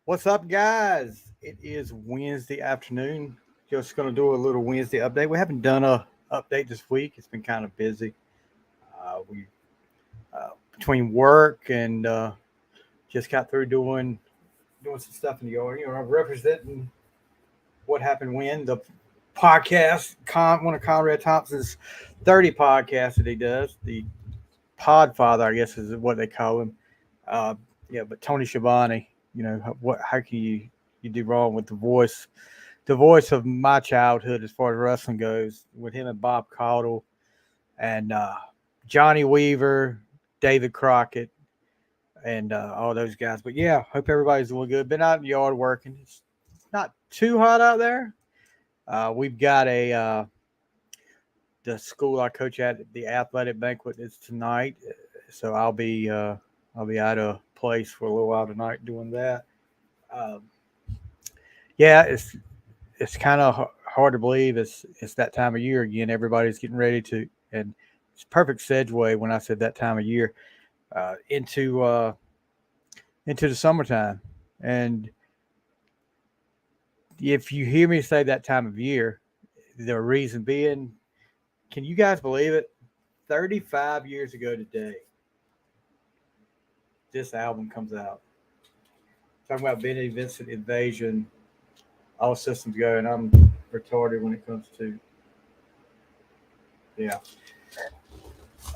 What's up, guys? It is Wednesday afternoon. Just going to do a little Wednesday update. We haven't done a update this week. It's been kind of busy. We between work and just got through doing some stuff in the yard. Representing what happened when the podcast, one of Conrad Thompson's 30 podcasts that he does. The Podfather, I guess, is what they call him. Uh, yeah, but Tony Schiavone. What? How can you do wrong with the voice of my childhood as far as wrestling goes, with him and Bob Caudle and Johnny Weaver, David Crockett, and all those guys. But yeah, hope everybody's doing good. Been out in the yard working. It's not too hot out there. We've got a the school I coach at, the athletic banquet is tonight, so I'll be out of place for a little while tonight doing that. Um, yeah, it's kind of hard to believe it's that time of year again. Everybody's getting ready to, and it's perfect segue when I said that time of year uh, into uh, into the summertime. And if you hear me say that time of year, the reason being, can you guys believe it? 35 years ago today, this album comes out. Talking about Benny Vincent Invasion, all systems go, and I'm retarded when it comes to yeah.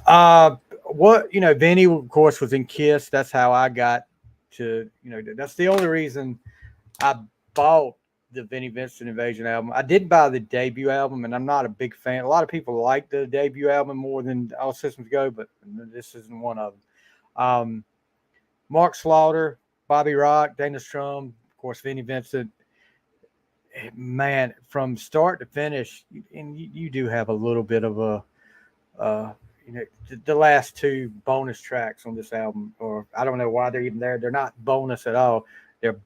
Uh, what Vinny, of course, was in Kiss. That's how I got to That's the only reason I bought the Vinnie Vincent Invasion album. I did buy the debut album, and I'm not a big fan. A lot of people like the debut album more than All Systems Go, but this isn't one of them. Mark Slaughter, Bobby Rock, Dana Strum, of course, Vinnie Vincent. Man, from start to finish, and you do have a little bit of a uh, the last two bonus tracks on this album, or I don't know why they're even there. They're not bonus at all. They're,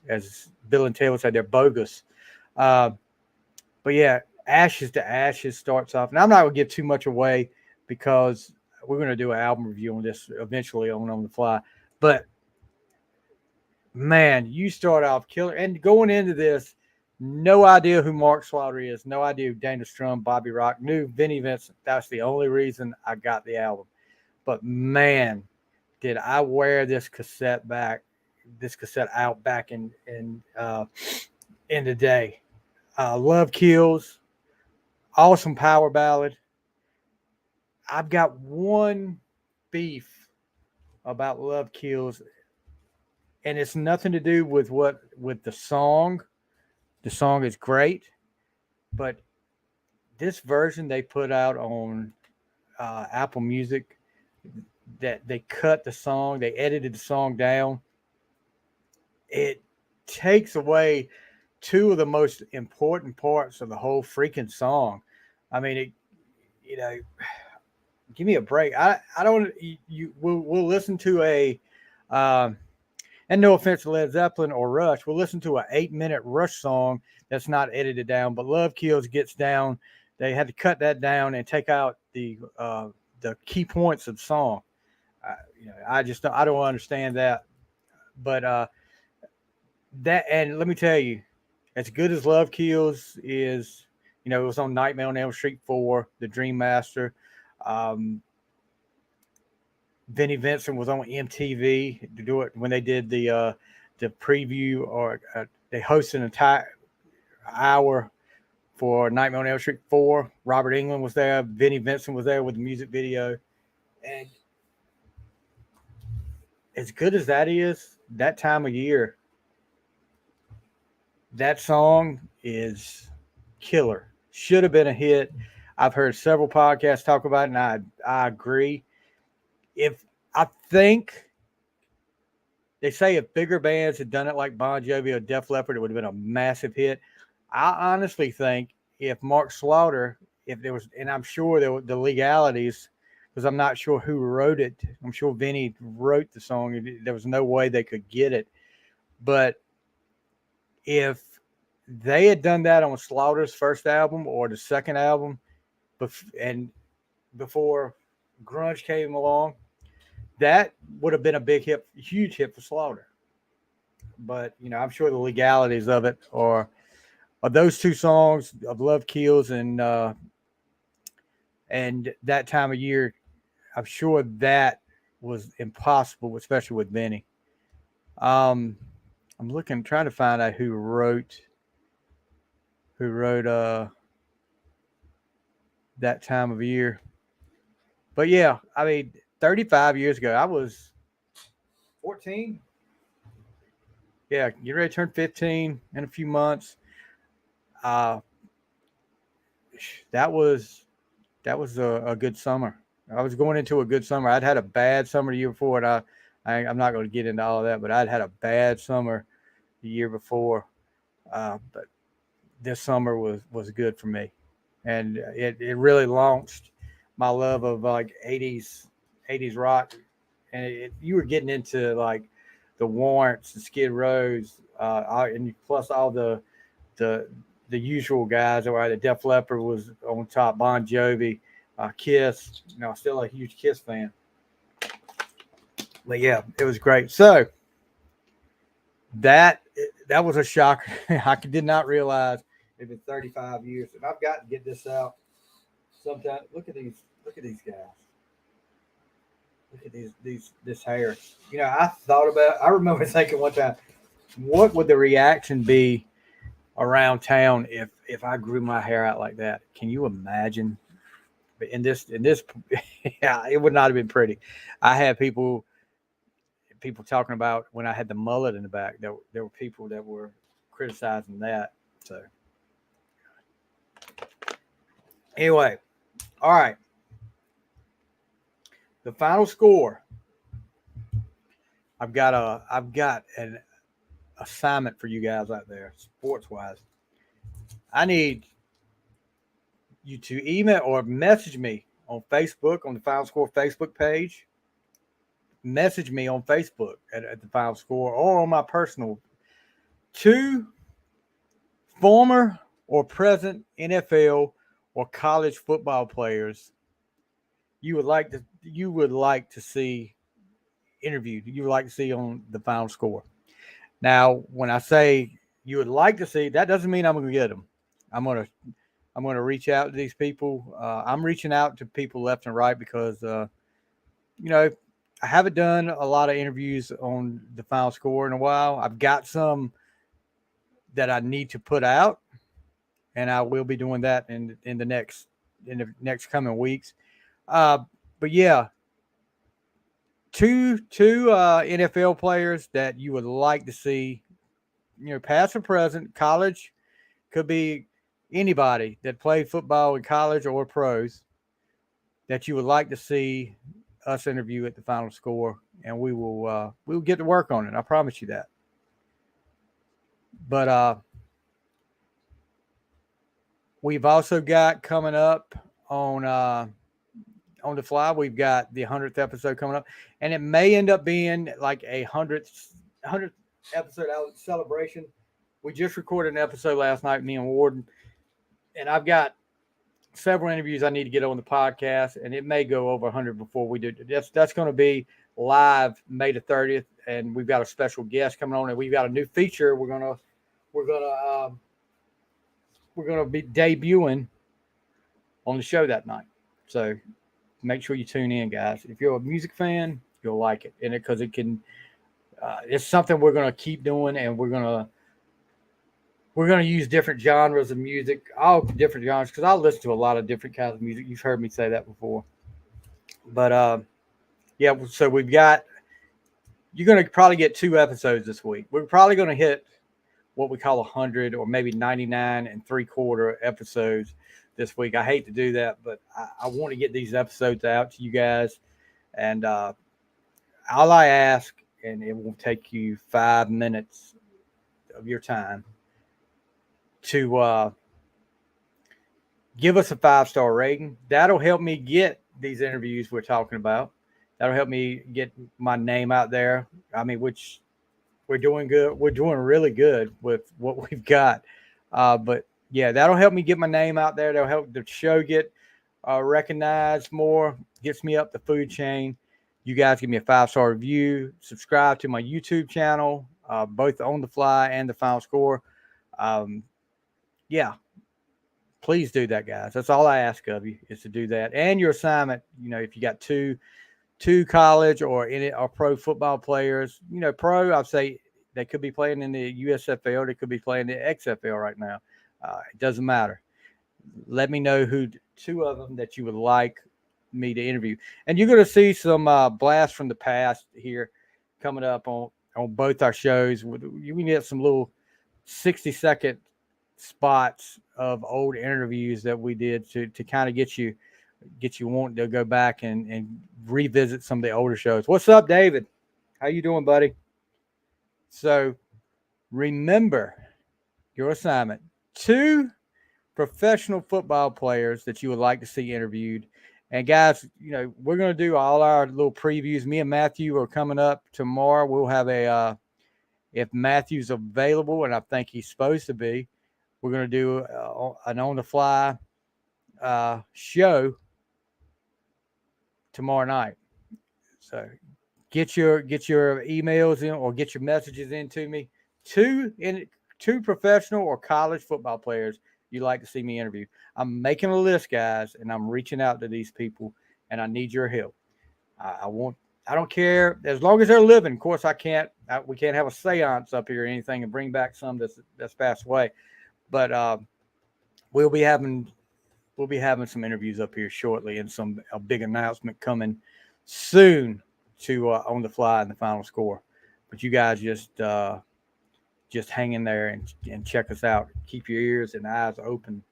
as Bill and Taylor said, they're bogus. Uh, but yeah, Ashes to Ashes starts off, and I'm not gonna give too much away because we're gonna do an album review on this eventually on the fly. But man, you start off killer, and going into this, no idea who Mark Slaughter is, no idea who Dana Strum, Bobby Rock, knew Vinnie Vincent. That's the only reason I got the album. But man, did I wear this cassette out back in the day. Love Kills, awesome power ballad. I've got one beef about Love Kills, and it's nothing to do with the song. The song is great, but this version they put out on Apple Music, that they cut the song, they edited the song down. It takes away two of the most important parts of the whole freaking song. I mean, you know, give me a break. I don't. We'll listen to a. Um, and no offense to Led Zeppelin or Rush, we'll listen to a 8 minute Rush song that's not edited down, but Love Kills gets down. They had to cut that down and take out the key points of the song. I just I don't understand that. But that, and let me tell you, as good as Love Kills is, it was on Nightmare on Elm Street 4, The Dream Master. Um, Vinnie Vincent was on MTV to do it when they did the preview, or they hosted an entire hour for Nightmare on Elm Street 4. Robert England was there. Vinnie Vincent was there with the music video. And as good as that is, that time of year, that song is killer. Should have been a hit. I've heard several podcasts talk about it, and I agree. If I think they say if bigger bands had done it like Bon Jovi or Def Leppard, it would have been a massive hit. I honestly think if Mark Slaughter, if there was, and I'm sure there were the legalities, because I'm not sure who wrote it. I'm sure Vinny wrote the song. There was no way they could get it. But if they had done that on Slaughter's first album or the second album, and before grunge came along, that would have been a big hit, huge hit for Slaughter. but I'm sure the legalities of it are those two songs of Love Kills and that time of year. I'm sure that was impossible, especially with Benny. Um, I'm looking, trying to find out who wrote that time of year. But yeah, I mean, 35 years ago, I was 14. Yeah, get ready to turn 15 in a few months. Uh, that was a good summer. I was going into a good summer. I'd had a bad summer the year before, and I'm not going to get into all of that, but I'd had a bad summer the year before. But this summer was good for me, and it really launched my love of like 80s rock, and you were getting into like the Warrants, the Skid Rows, and plus all the the usual guys. Where the Def Leppard was on top, Bon Jovi, Kiss. Still a huge Kiss fan. But yeah, it was great. So that that was a shocker. I did not realize it's been 35 years, and I've got to get this out sometime. Look at these. Look at these guys. Look at this hair. I remember thinking one time, what would the reaction be around town if I grew my hair out like that? Can you imagine? But in this, yeah, it would not have been pretty. I had people talking about when I had the mullet in the back. There were people that were criticizing that. So anyway, all right. The final score. I've got an assignment for you guys out there, sports wise. I need you to email or message me on Facebook on the Final Score Facebook page. Message me on Facebook at the Final Score or on my personal. Two former or present NFL or college football players you would like to see interviewed. You would like to see on the Final Score. Now, when I say you would like to see, that doesn't mean I'm going to get them. I'm going to I'm going to reach out to these people. I'm reaching out to people left and right because you know I haven't done a lot of interviews on the Final Score in a while. I've got some that I need to put out, and I will be doing that in the next coming weeks. Uh, but yeah, two NFL players that you would like to see, past or present, college could be anybody that played football in college or pros that you would like to see us interview at the Final Score, and we will get to work on it. I promise you that. But we've also got coming up on the fly. We've got the 100th episode coming up, and it may end up being like a hundredth episode out celebration. We just recorded an episode last night, me and Warden, and I've got several interviews I need to get on the podcast, and it may go over 100 before we do. That's going to be live May the 30th, and we've got a special guest coming on, and we've got a new feature we're gonna be debuting on the show that night. So make sure you tune in, guys. If you're a music fan, you'll like it, and because it can, it's something we're gonna keep doing, and we're gonna use different genres of music, all different genres, because I listen to a lot of different kinds of music. You've heard me say that before, but yeah. So you're gonna probably get 2 episodes this week. We're probably gonna hit what we call 100 or maybe 99 3/4 episodes this week. I hate to do that, but I want to get these episodes out to you guys. And all I ask, and it will take you 5 minutes of your time to give us a 5-star rating. That'll help me get these interviews we're talking about. That'll help me get my name out there. I mean, which we're doing good. We're doing really good with what we've got. But yeah, that'll help me get my name out there. That'll help the show get recognized more. Gets me up the food chain. You guys give me a 5-star review. Subscribe to my YouTube channel. both On the Fly and the Final Score. Um, yeah, please do that, guys. That's all I ask of you is to do that. And your assignment, if you got two college or any or pro football players, pro, I'd say they could be playing in the USFL, they could be playing the XFL right now. It doesn't matter. Let me know who two of them that you would like me to interview. And you're going to see some blasts from the past here coming up on both our shows. We get some little 60-second spots of old interviews that we did to kind of get you wanting to go back and revisit some of the older shows. What's up, David? How you doing, buddy? So remember your assignment. 2 professional football players that you would like to see interviewed. And guys, we're going to do all our little previews. Me and Matthew are coming up tomorrow. We'll have if Matthew's available, and I think he's supposed to be, we're going to do an on the fly show tomorrow night. So get your emails in or get your messages into me. Two professional or college football players you'd like to see me interview. I'm making a list, guys, and I'm reaching out to these people, and I need your help. I don't care as long as they're living. Of course, we can't have a seance up here or anything and bring back some that's passed away. But we'll be having some interviews up here shortly, and a big announcement coming soon to On the Fly and the Final Score. But you guys just hang in there and check us out. Keep your ears and eyes open.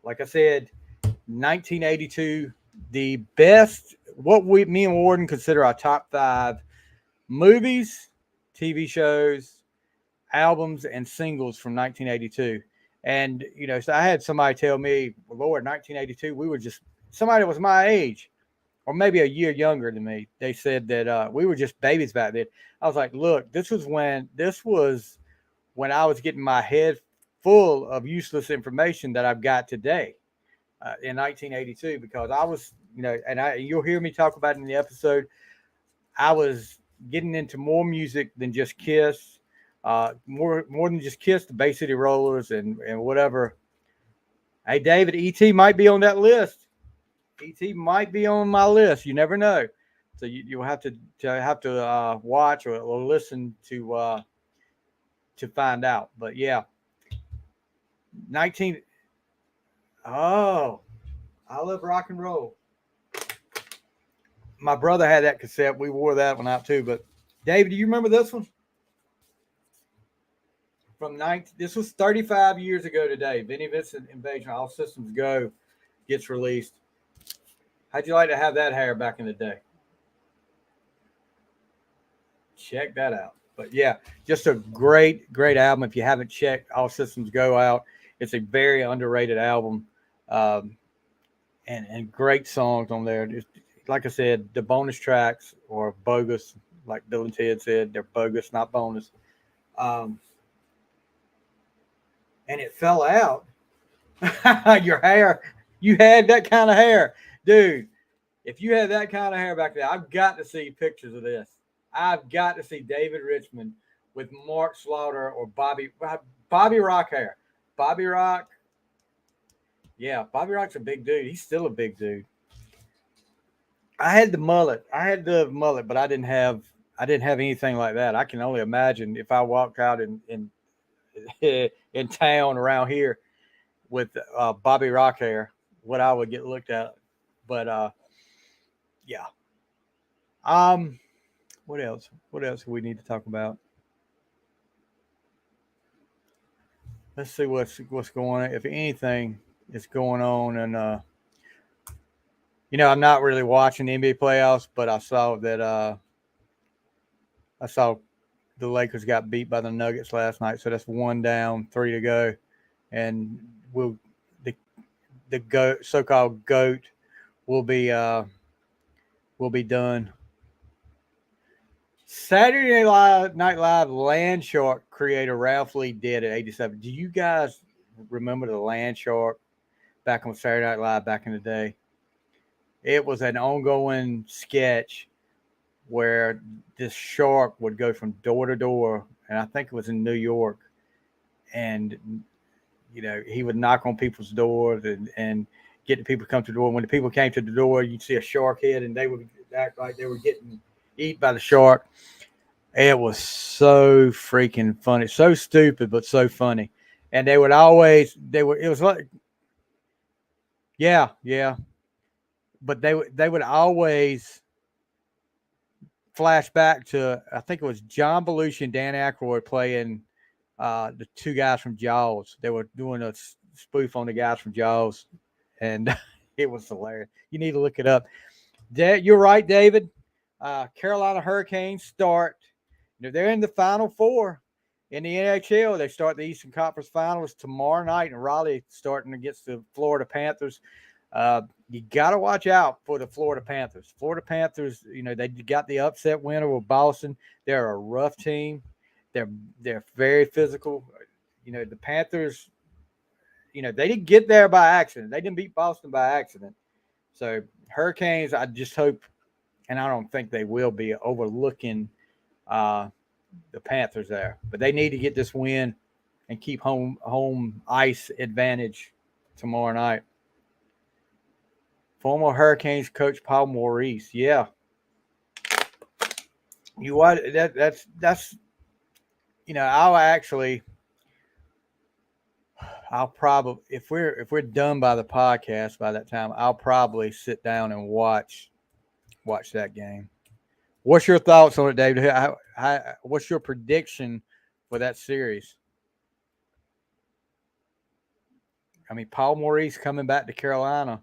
Like I said, 1982, the best, me and Warden consider our top 5 movies, TV shows, albums, and singles from 1982. And, so I had somebody tell me, Lord, 1982, we were just, somebody that was my age, or maybe a year younger than me. They said that we were just babies back then. I was like, look, this was when I was getting my head full of useless information that I've got today in 1982, because I was, and you'll hear me talk about it in the episode. I was getting into more music than just Kiss, more than just Kiss, the Bay City Rollers and whatever. Hey, David, E.T. might be on that list. E.T. might be on my list. You never know. So you'll have to watch or listen to find out. But yeah, 19. Oh, I love rock and roll. My brother had that cassette. We wore that one out too. But David, do you remember this one? This was 35 years ago today. Vinnie Vincent Invasion, All Systems Go gets released. How'd you like to have that hair back in the day? Check that out. But yeah, just a great album. If you haven't checked All Systems Go out, it's a very underrated album, and great songs on there. Just, like I said, the bonus tracks or bogus, like Bill and Ted said, they're bogus, not bonus. And it fell out. Your hair, you had that kind of hair, dude. If you had that kind of hair back there, I've got to see pictures of this. I've got to see David Richmond with Mark Slaughter or Bobby Rock hair. Bobby Rock. Yeah, Bobby Rock's a big dude. He's still a big dude. I had the mullet, but I didn't have anything like that. I can only imagine if I walked out in town around here with Bobby Rock hair, what I would get looked at. But yeah. What else? What else do we need to talk about? Let's see what's going on. If anything is going on, and I'm not really watching the NBA playoffs, but I saw that the Lakers got beat by the Nuggets last night, so that's 1 down, 3 to go, and the so-called GOAT will be done. Saturday Night Live Land Shark creator Ralph Lee dead at 87. Do you guys remember the Land Shark back on Saturday Night Live back in the day? It was an ongoing sketch where this shark would go from door to door and I think it was in New York. And he would knock on people's doors and get the people to come to the door. When the people came to the door, you'd see a shark head, and they would act like they were getting eaten by the shark. It was so freaking funny, so stupid, but so funny. And it was like, yeah. But they would always flash back to, I think it was John Belushi and Dan Aykroyd playing the two guys from Jaws. They were doing a spoof on the guys from Jaws, and it was hilarious. You need to look it up. You're right, David. Carolina Hurricanes start. They're in the Final Four in the NHL. They start the Eastern Conference Finals tomorrow night in Raleigh, starting against the Florida Panthers. You got to watch out for the Florida Panthers. Florida Panthers, they got the upset win over Boston. They're a rough team. They're very physical. The Panthers, they didn't get there by accident. They didn't beat Boston by accident. So Hurricanes, I just hope, and I don't think they will be overlooking the Panthers there. But they need to get this win and keep home ice advantage tomorrow night. Former Hurricanes coach Paul Maurice. Yeah. You what? That's I'll probably, if we're done by the podcast by that time, I'll probably sit down and watch that game. What's your thoughts on it, David? What's your prediction for that series? I mean, Paul Maurice coming back to Carolina.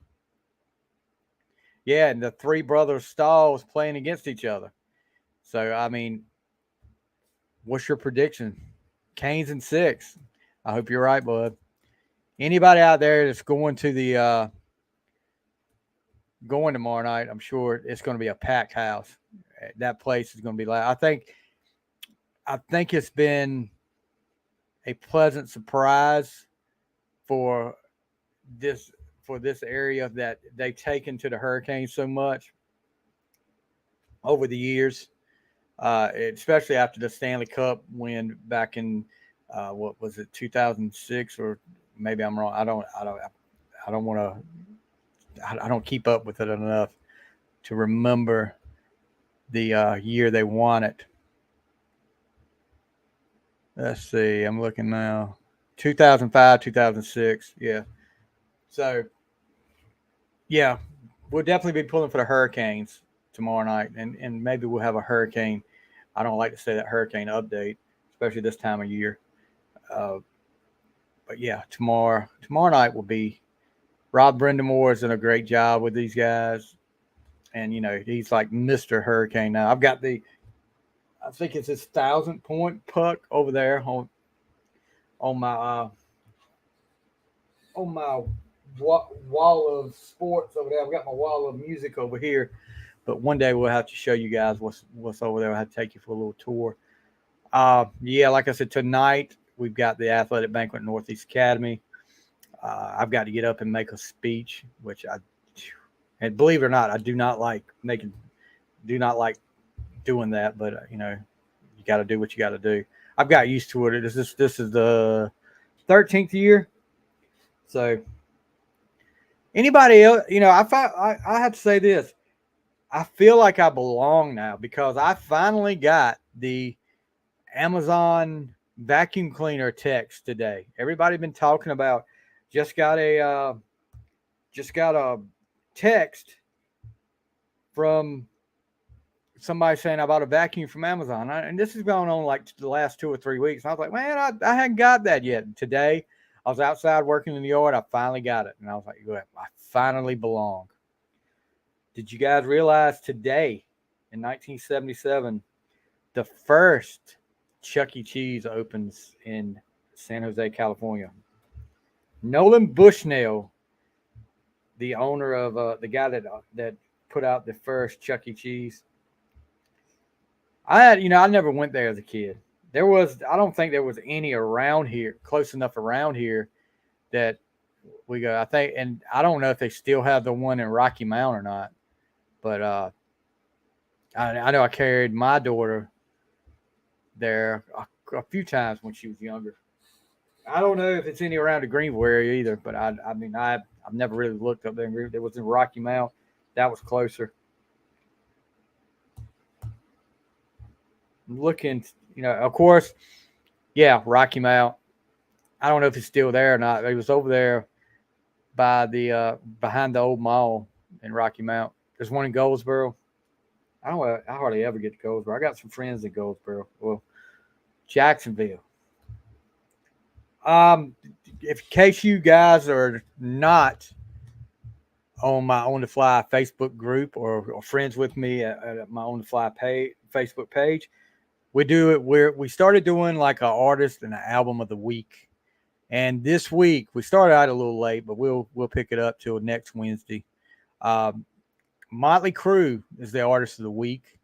Yeah, and the three brothers Stalls playing against each other. So, I mean, what's your prediction? Canes in 6. I hope you're right, bud. Anybody out there that's going to the going tomorrow night, I'm sure it's going to be a packed house. That place is going to be loud. I think it's been a pleasant surprise for this area that they've taken to the Hurricanes so much over the years, especially after the Stanley Cup win back in what was it, 2006, or maybe I'm wrong. I don't keep up with it enough to remember the year they won it. Let's see. I'm looking now. 2005, 2006. Yeah. So, yeah, we'll definitely be pulling for the Hurricanes tomorrow night, and maybe we'll have a hurricane. I don't like to say that hurricane update, especially this time of year. But yeah, tomorrow night will be. Rob Brindamore is doing a great job with these guys, and he's like Mr. Hurricane now. I've got I think it's his 1,000-point puck over there on my wall of sports over there. I've got my wall of music over here, but one day we'll have to show you guys what's over there. I'll have to take you for a little tour. Yeah, like I said, tonight we've got the Athletic Banquet Northeast Academy. I've got to get up and make a speech, and believe it or not, I do not like doing that, but you got to do what you got to do. I've got used to it. This is the 13th year. So anybody else, I have to say this. I feel like I belong now because I finally got the Amazon vacuum cleaner text today. Everybody been talking about. Just got a text from somebody saying I bought a vacuum from Amazon, and this is going on like the last 2 or 3 weeks. And I was like, man, I hadn't got that yet. And today, I was outside working in the yard. I finally got it, and I was like, I finally belong. Did you guys realize today, in 1977, the first Chuck E. Cheese opens in San Jose, California? Nolan Bushnell, the owner of the guy that put out the first Chuck E. Cheese. I never went there as a kid. I don't think there was any around here, close enough around here that we go. I think, and I don't know if they still have the one in Rocky Mount or not, but I know I carried my daughter there a few times when she was younger. I don't know if it's any around the Greenville area either, but I've never really looked up there. It was in Rocky Mount. That was closer. I'm looking, of course, yeah, Rocky Mount. I don't know if it's still there or not. It was over there by the behind the old mall in Rocky Mount. There's one in Goldsboro. I hardly ever get to Goldsboro. I got some friends in Goldsboro. Well, Jacksonville. Um, in case you guys are not on my On the Fly Facebook group or friends with me at my On the Fly Facebook page, we do it. We started doing like an artist and an album of the week, and this week we started out a little late, but we'll pick it up till next Wednesday. Um, Motley Crue is the artist of the week,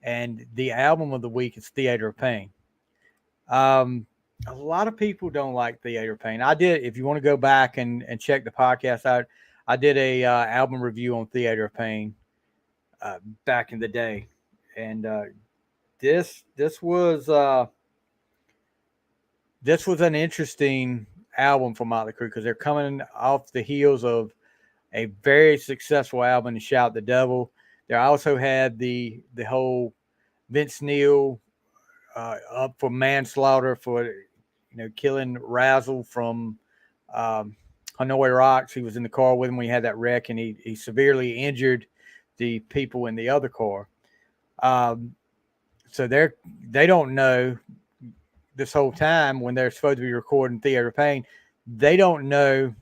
and the album of the week is Theater of Pain. Um, a lot of people don't like Theater of Pain. I did. If you want to go back and check the podcast out, I did a album review on Theater of Pain back in the day, and this was an interesting album for Motley Crue because they're coming off the heels of a very successful album, Shout the Devil. They also had the whole Vince Neil up for manslaughter for killing Razzle from Hanoi Rocks. He was in the car with him when he had that wreck, and he severely injured the people in the other car. So they don't know this whole time when they're supposed to be recording Theater of Pain. They don't know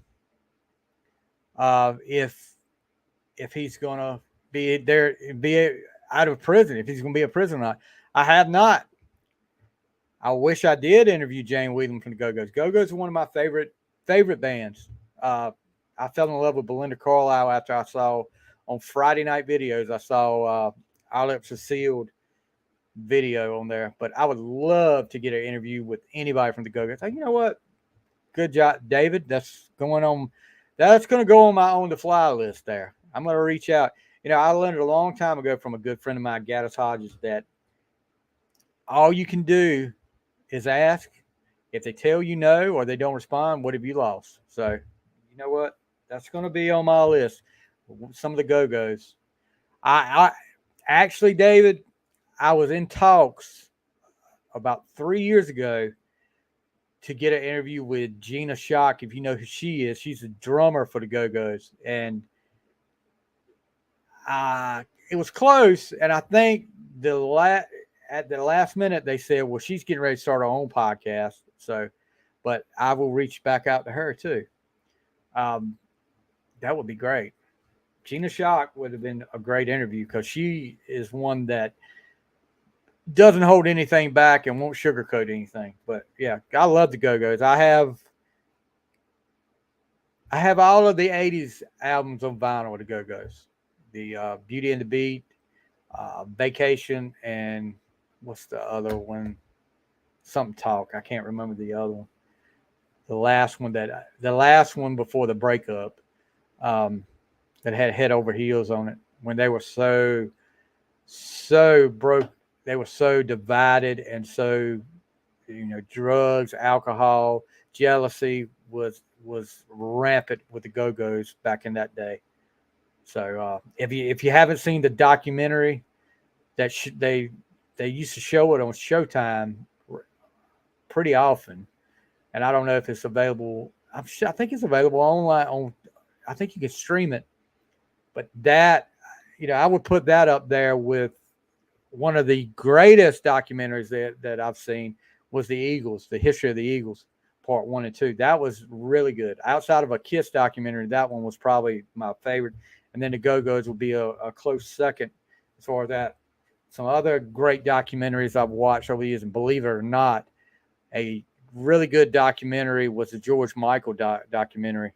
if he's gonna be out of prison, if he's gonna be a prisoner or not. I have not. I wish I did interview Jane Weedham from the Go-Go's. Go-Go's are one of my favorite bands. I fell in love with Belinda Carlisle after I saw on Friday Night Videos. I saw Our Lips Are Sealed video on there, but I would love to get an interview with anybody from the Go-Go's. You know what? Good job, David. That's going to go on my On the Fly list there. I'm going to reach out. I learned a long time ago from a good friend of mine, Gaddis Hodges, that all you can do is ask. If they tell you no or they don't respond, what have you lost? So, you know what? That's going to be on my list. Some of the Go-Go's. I actually, David, I was in talks about 3 years ago to get an interview with Gina Shock. If you know who she is, she's a drummer for the Go-Go's, and it was close. And I think at the last minute they said, well, she's getting ready to start her own podcast. So, but I will reach back out to her too. That would be great. Gina Shock would have been a great interview because she is one that doesn't hold anything back and won't sugarcoat anything. But yeah, I love the Go-Go's. I have all of the 80s albums on vinyl with the Go-Go's. The Beauty and the Beat, Vacation, and what's the other one? Something Talk. I can't remember the other one. The last one before the breakup, that had Head Over Heels on it, when they were so broke, they were so divided, and so drugs, alcohol, jealousy was rampant with the Go-Go's back in that day. So if you haven't seen the documentary that they used to show it on Showtime pretty often, and I don't know if it's available. I think it's available online. I think you can stream it, but that I would put that up there with one of the greatest documentaries that I've seen was the Eagles, the history of the Eagles, part 1 and 2. That was really good. Outside of a Kiss documentary, that one was probably my favorite. And then the Go-Go's would be a close second as far as that. Some other great documentaries I've watched over the years, and believe it or not, a really good documentary was the George Michael documentary.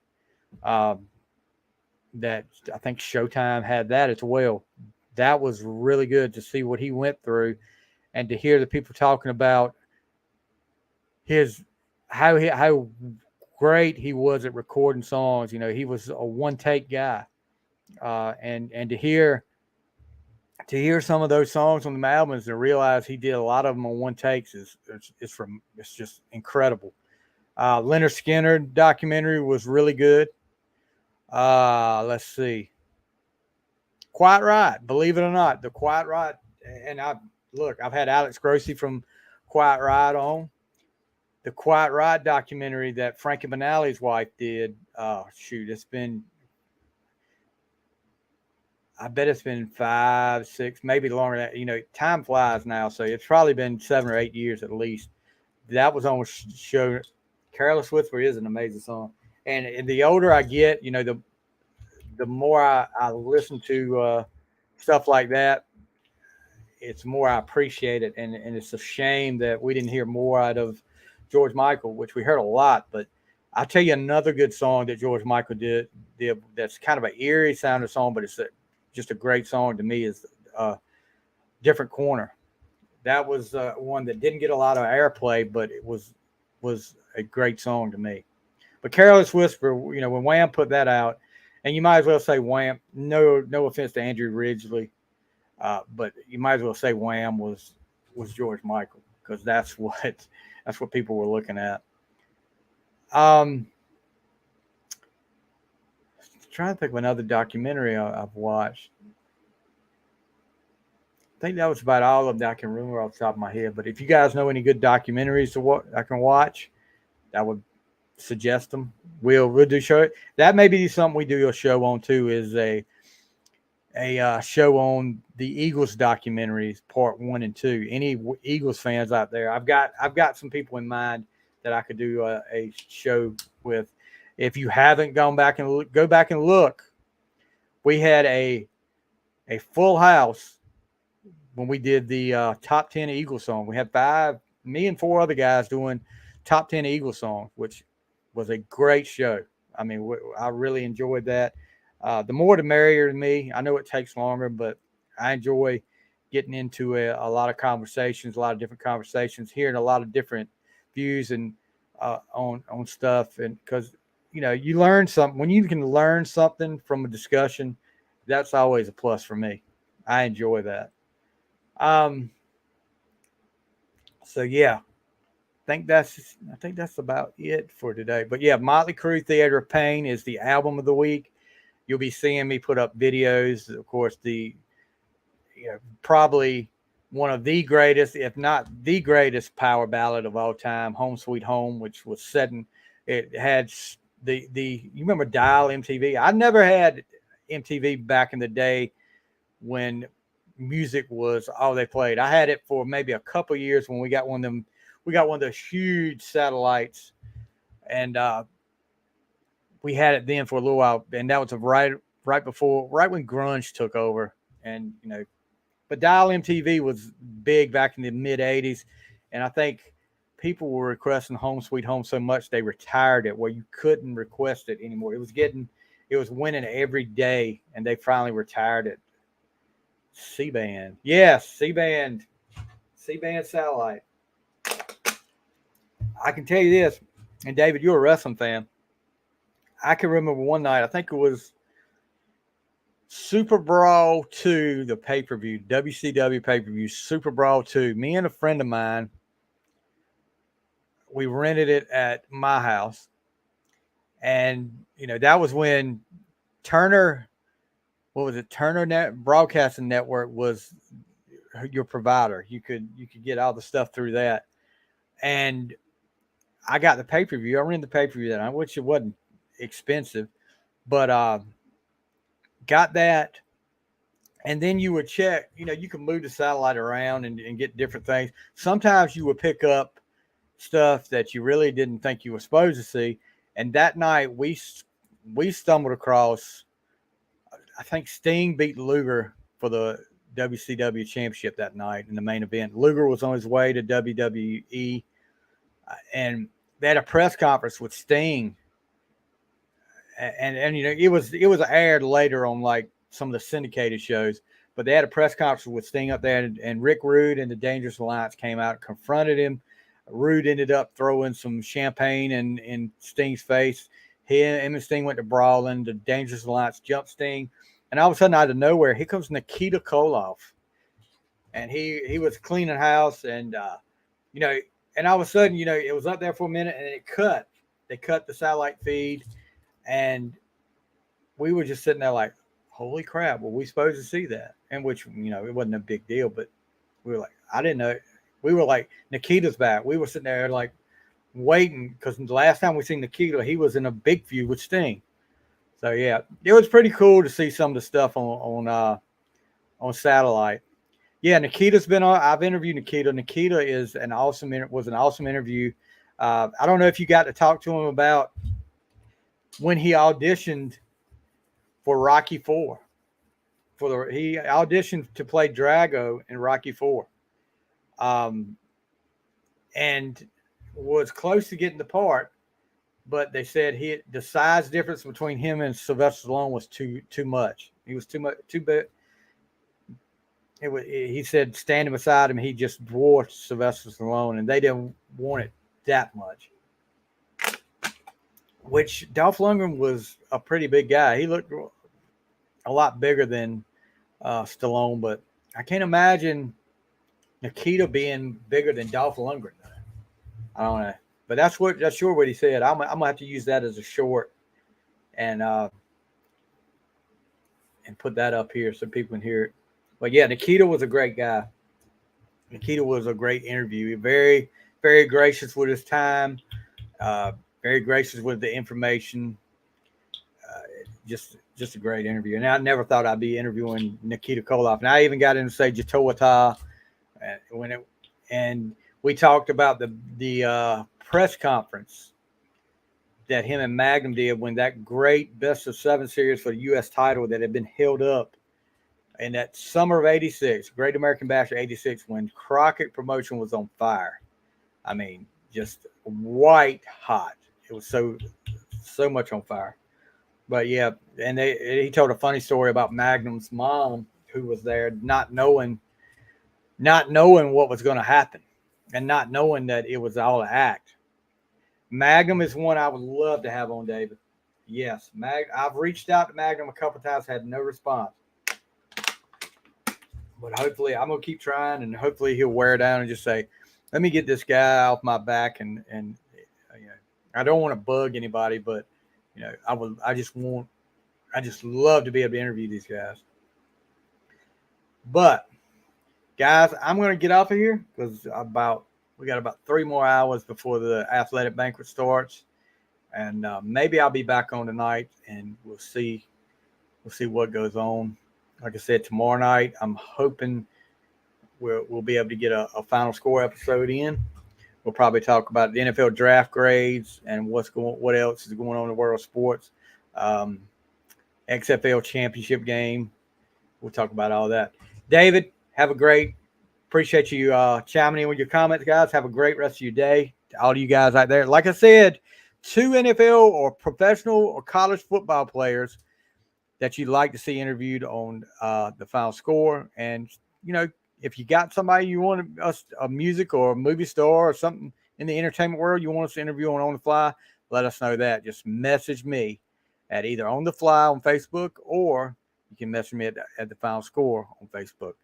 That I think Showtime had that as well. That was really good to see what he went through, and to hear the people talking about how great he was at recording songs. He was a one take guy, and to hear to hear some of those songs on the albums and realize he did a lot of them on one takes it's just incredible. Leonard Skinner documentary was really good. Let's see. Quiet Riot, believe it or not, the Quiet Riot, and I've had Alex Grossi from Quiet Riot on. The Quiet Riot documentary that Frankie Banali's wife did. It's been, I bet it's been 5, 6, maybe longer than that. You know, time flies now, so it's probably been 7 or 8 years at least. That was on show. Careless Whisper is an amazing song, and the older I get, you know, the more I listen to stuff like that, it's more I appreciate it, and it's a shame that we didn't hear more out of George Michael, which we heard a lot. But I'll tell you another good song that George Michael did that's kind of an eerie sounding song, but it's just a great song to me is Different Corner. That was one that didn't get a lot of airplay, but it was a great song to me. But Careless Whisper, you know, when Wham put that out, and you might as well say Wham. No offense to Andrew Ridgeley, but you might as well say Wham was George Michael, because that's what people were looking at. Trying to think of another documentary I've watched. I think that was about all of them that I can remember off the top of my head. But if you guys know any good documentaries to what I can watch, I would suggest them. We'll do show. That may be something we do a show on too. Is a show on the Eagles documentaries, part 1 and 2. Any Eagles fans out there? I've got some people in mind that I could do a show with. If you haven't gone back and go back and look, we had a full house when we did the top 10 Eagles song. We had me and 4 other guys doing top 10 Eagles songs, which was a great show. I mean, I really enjoyed that. The more the merrier to me. I know it takes longer, but I enjoy getting into a lot of conversations, a lot of different conversations, hearing a lot of different views and on stuff. And because, you know, you learn something when you can learn something from a discussion, that's always a plus for me. I enjoy that. So yeah, I think that's about it for today. But yeah, Motley Crue Theater of Pain is the album of the week. You'll be seeing me put up videos. Of course, probably one of the greatest, if not the greatest, power ballad of all time, "Home Sweet Home," which was setting. It had you remember Dial MTV? I never had MTV back in the day when music was all they played. I had it for maybe a couple years when we got one of them. We got one of those huge satellites, and we had it then for a little while, and that was right when grunge took over. And you know, but Dial MTV was big back in the mid '80s, and I think people were requesting "Home Sweet Home" so much they retired it, where you couldn't request it anymore. It was winning every day, and they finally retired it. C-band, yes, C-band satellite. I can tell you this, and David, you're a wrestling fan. I can remember one night, I think it was Super Brawl 2, the pay-per-view, WCW pay-per-view, Super Brawl 2. Me and a friend of mine, we rented it at my house. And, you know, that was when Turner Broadcasting Network was your provider. You could get all the stuff through that. And I got the pay-per-view. I rented the pay-per-view that night, which it wasn't expensive, but got that. And then you would check, you know, you can move the satellite around and get different things. Sometimes you would pick up stuff that you really didn't think you were supposed to see. And that night we stumbled across, I think Sting beat Luger for the WCW championship that night in the main event. Luger was on his way to WWE, and they had a press conference with Sting. And you know, it was aired later on like some of the syndicated shows, but they had a press conference with Sting up there, and Rick Rude and the Dangerous Alliance came out and confronted him. Rude ended up throwing some champagne in Sting's face. Him and Sting went to brawling. The Dangerous Alliance jumped Sting, and all of a sudden, out of nowhere, here comes Nikita Koloff. and he was cleaning house, and you know, and all of a sudden, you know, it was up there for a minute, and it cut. They cut the satellite feed, and we were just sitting there like, "Holy crap! Were we supposed to see that?" And which, you know, it wasn't a big deal, but we were like, I didn't know. We were like, Nikita's back. We were sitting there like waiting because the last time we seen Nikita, he was in a big feud with Sting. So yeah, it was pretty cool to see some of the stuff on satellite. Yeah, Nikita's been on. I've interviewed Nikita. Nikita is an awesome. Was an awesome interview. I don't know if you got to talk to him about when he auditioned for Rocky Four. He auditioned to play Drago in Rocky Four, um, and was close to getting the part, but they said the size difference between him and Sylvester Stallone was too much. He was too much too big. He said standing beside him, he just dwarfed Sylvester Stallone, and they didn't want it that much. Which Dolph Lundgren was a pretty big guy. He looked a lot bigger than Stallone, but I can't imagine Nikita being bigger than Dolph Lundgren. I don't know, but that's sure what he said. I'm gonna have to use that as a short and put that up here so people can hear it. But yeah, Nikita was a great guy. Nikita was a great interview. Very, very gracious with his time. Very gracious with the information. Just a great interview. And I never thought I'd be interviewing Nikita Koloff. And I even got in to say Jatowata and we talked about the press conference that him and Magnum did when that great best of 7 series for the U.S. title that had been held up in that summer of '86, Great American Bash of '86, when Crockett Promotion was on fire. I mean, just white hot. It was so much on fire. But yeah, and he told a funny story about Magnum's mom who was there, not knowing what was going to happen, and not knowing that it was all an act. Magnum is one I would love to have on, David. Yes, I've reached out to Magnum a couple of times, had no response. But hopefully, I'm gonna keep trying, and hopefully he'll wear down and just say, "Let me get this guy off my back." And you know, I don't want to bug anybody, but you know, I just love to be able to interview these guys. But guys, I'm gonna get off of here because we got about 3 more hours before the athletic banquet starts, and maybe I'll be back on tonight, and we'll see what goes on. Like I said, tomorrow night, I'm hoping we'll be able to get a final score episode in. We'll probably talk about the NFL draft grades and what else is going on in the world of sports. XFL championship game. We'll talk about all that. David, appreciate you chiming in with your comments, guys. Have a great rest of your day. To all of you guys out there. Like I said, 2 NFL or professional or college football players that you'd like to see interviewed on the final score. And, you know, if you got somebody you want a music or a movie star or something in the entertainment world you want us to interview on the Fly, let us know that. Just message me at either On the Fly on Facebook, or you can message me at the final score on Facebook.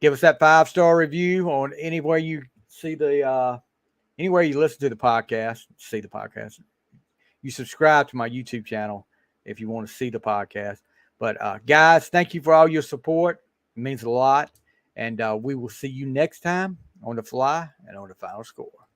Give us that 5-star review on anywhere you see anywhere you listen to the podcast, You subscribe to my YouTube channel if you want to see the podcast. But guys, thank you for all your support. It means a lot. And we will see you next time on the Fly and on the final score.